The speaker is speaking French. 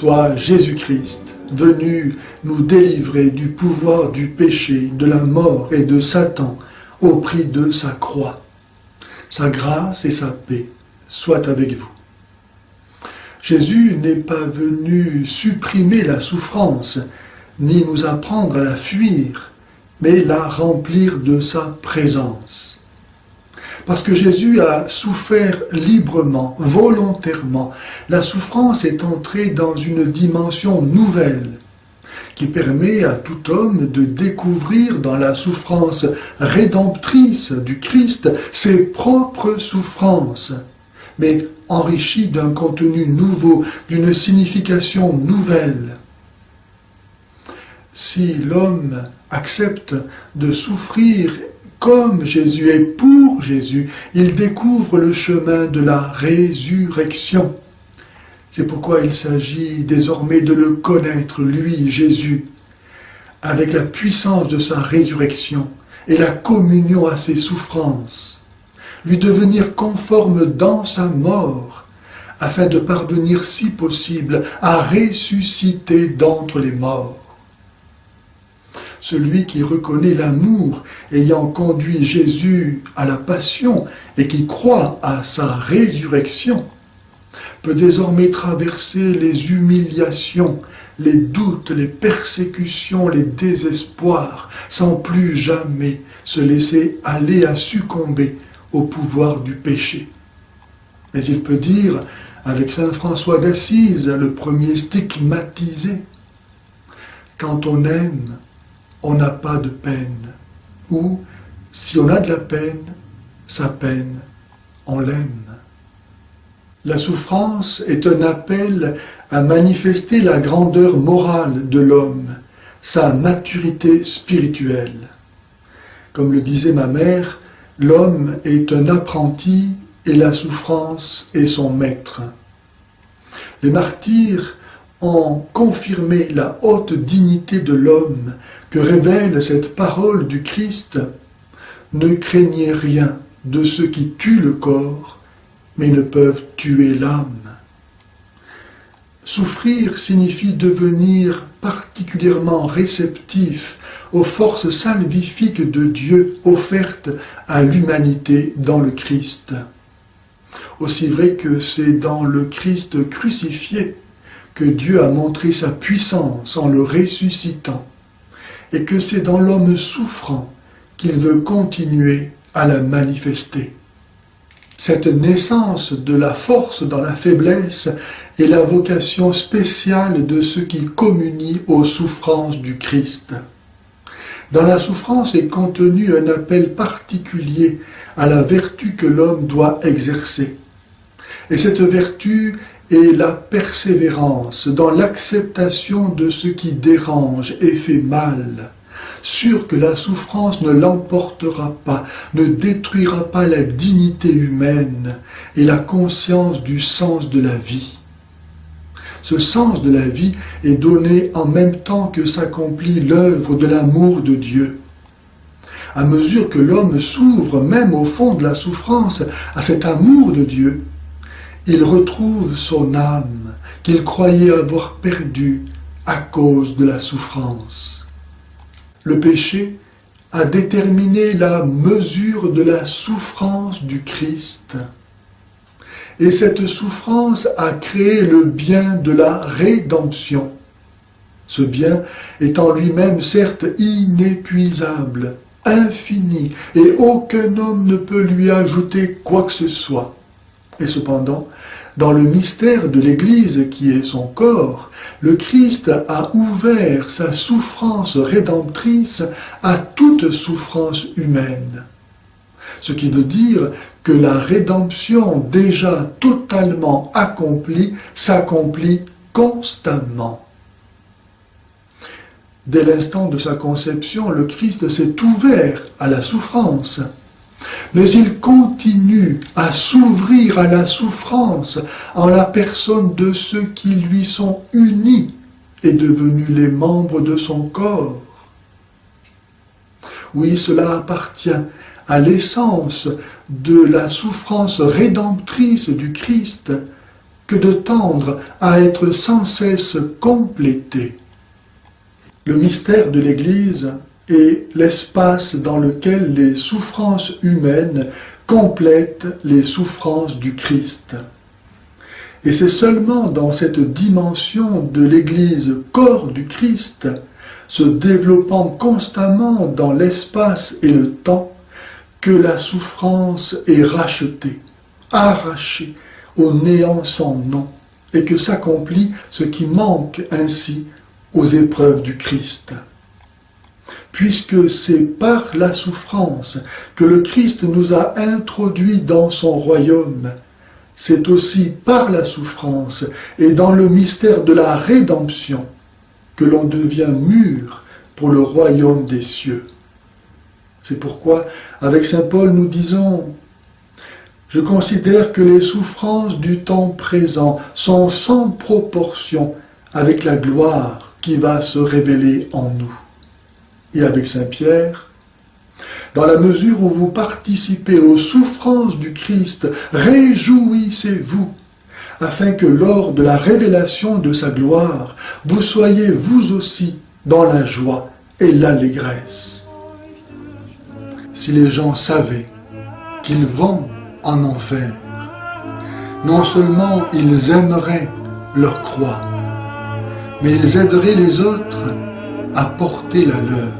soit Jésus-Christ, venu nous délivrer du pouvoir du péché, de la mort et de Satan au prix de sa croix. Sa grâce et sa paix soient avec vous. Jésus n'est pas venu supprimer la souffrance, ni nous apprendre à la fuir, mais la remplir de sa présence. Parce que Jésus a souffert librement, volontairement, la souffrance est entrée dans une dimension nouvelle qui permet à tout homme de découvrir dans la souffrance rédemptrice du Christ ses propres souffrances, mais enrichies d'un contenu nouveau, d'une signification nouvelle. Si l'homme accepte de souffrir comme Jésus et pour Jésus, il découvre le chemin de la résurrection. C'est pourquoi il s'agit désormais de le connaître, lui, Jésus, avec la puissance de sa résurrection et la communion à ses souffrances, lui devenir conforme dans sa mort, afin de parvenir, si possible, à ressusciter d'entre les morts. Celui qui reconnaît l'amour ayant conduit Jésus à la passion et qui croit à sa résurrection, peut désormais traverser les humiliations, les doutes, les persécutions, les désespoirs, sans plus jamais se laisser aller à succomber au pouvoir du péché. Mais il peut dire, avec saint François d'Assise, le premier stigmatisé, « Quand on aime, on n'a pas de peine. » Ou, si on a de la peine, sa peine, on l'aime. La souffrance est un appel à manifester la grandeur morale de l'homme, sa maturité spirituelle. Comme le disait ma mère, l'homme est un apprenti et la souffrance est son maître. Les martyrs ont confirmé la haute dignité de l'homme que révèle cette parole du Christ. Ne craignez rien de ceux qui tuent le corps, mais ne peuvent tuer l'âme. Souffrir signifie devenir particulièrement réceptif aux forces salvifiques de Dieu offertes à l'humanité dans le Christ. Aussi vrai que c'est dans le Christ crucifié que Dieu a montré sa puissance en le ressuscitant, et que c'est dans l'homme souffrant qu'il veut continuer à la manifester. Cette naissance de la force dans la faiblesse est la vocation spéciale de ceux qui communient aux souffrances du Christ. Dans la souffrance est contenu un appel particulier à la vertu que l'homme doit exercer. Et cette vertu est la persévérance dans l'acceptation de ce qui dérange et fait mal, sûr que la souffrance ne l'emportera pas, ne détruira pas la dignité humaine et la conscience du sens de la vie. Ce sens de la vie est donné en même temps que s'accomplit l'œuvre de l'amour de Dieu. À mesure que l'homme s'ouvre, même au fond de la souffrance, à cet amour de Dieu, il retrouve son âme qu'il croyait avoir perdue à cause de la souffrance. Le péché a déterminé la mesure de la souffrance du Christ. Et cette souffrance a créé le bien de la rédemption. Ce bien est en lui-même certes inépuisable, infini, et aucun homme ne peut lui ajouter quoi que ce soit. Et cependant, dans le mystère de l'Église qui est son corps, le Christ a ouvert sa souffrance rédemptrice à toute souffrance humaine. Ce qui veut dire que la rédemption déjà totalement accomplie s'accomplit constamment. Dès l'instant de sa conception, le Christ s'est ouvert à la souffrance. Mais il continue à s'ouvrir à la souffrance en la personne de ceux qui lui sont unis et devenus les membres de son corps. Oui, cela appartient à l'essence de la souffrance rédemptrice du Christ que de tendre à être sans cesse complété. Le mystère de l'Église est l'espace dans lequel les souffrances humaines complètent les souffrances du Christ. Et c'est seulement dans cette dimension de l'Église, corps du Christ, se développant constamment dans l'espace et le temps, que la souffrance est rachetée, arrachée au néant sans nom, et que s'accomplit ce qui manque ainsi aux épreuves du Christ. Puisque c'est par la souffrance que le Christ nous a introduits dans son royaume, c'est aussi par la souffrance et dans le mystère de la rédemption que l'on devient mûr pour le royaume des cieux. C'est pourquoi, avec saint Paul, nous disons « Je considère que les souffrances du temps présent sont sans proportion avec la gloire qui va se révéler en nous. » Et avec saint Pierre, « Dans la mesure où vous participez aux souffrances du Christ, réjouissez-vous, afin que lors de la révélation de sa gloire, vous soyez vous aussi dans la joie et l'allégresse. » Si les gens savaient qu'ils vont en enfer, non seulement ils aimeraient leur croix, mais ils aideraient les autres à porter la leur.